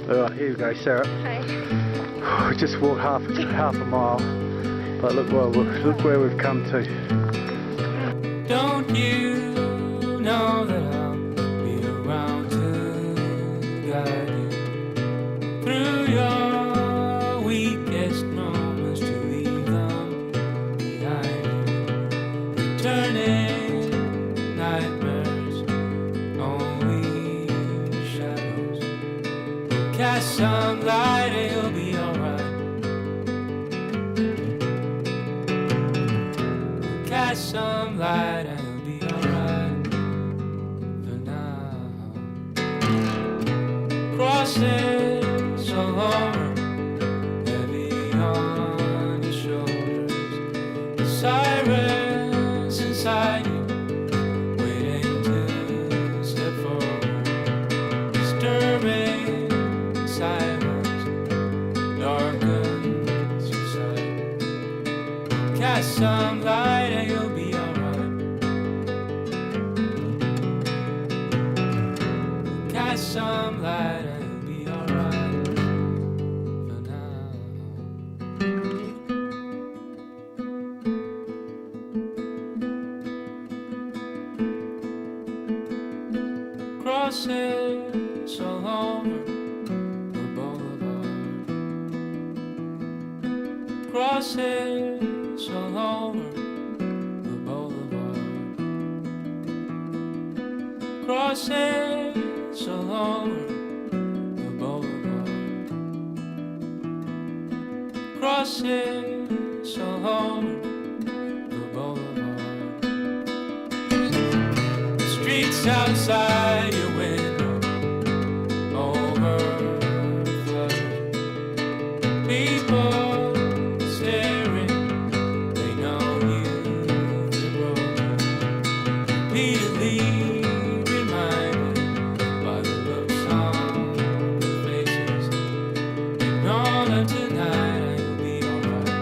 Alright, here we go, Sarah. Hey. We just walked half a mile, but look where we've come to. Don't you know that I'll be around to guide you through your weakest moments, to leave them behind you. Returning nightmares, only shadows. Cast some light and you'll be alright. Cast some light and you'll be alright for now. Crosses all over, heavy on your shoulders. The sirens inside you, waiting to step forward. Disturbing silence darkens your sight. Cast some light and you'll be alright. Cast some light and you'll be alright for now. Crosses all over the boulevard. Crosses all over the boulevard. Crosses all over the boulevard. Crosses all over the boulevard. The streets outside your window overflow. People staring, they know you've been broken. Repeatedly reminded by the looks on their faces. Ignore them tonight and you'll be alright.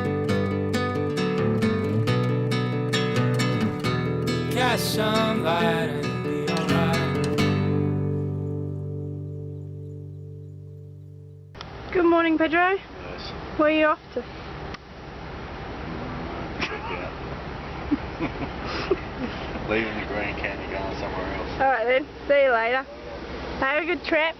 Cast some light and you'll be alright. Good morning, Pedro. Yes. Where are you off to? Leaving the Green Candy, going somewhere else. Alright then, see you later. Have a good trip.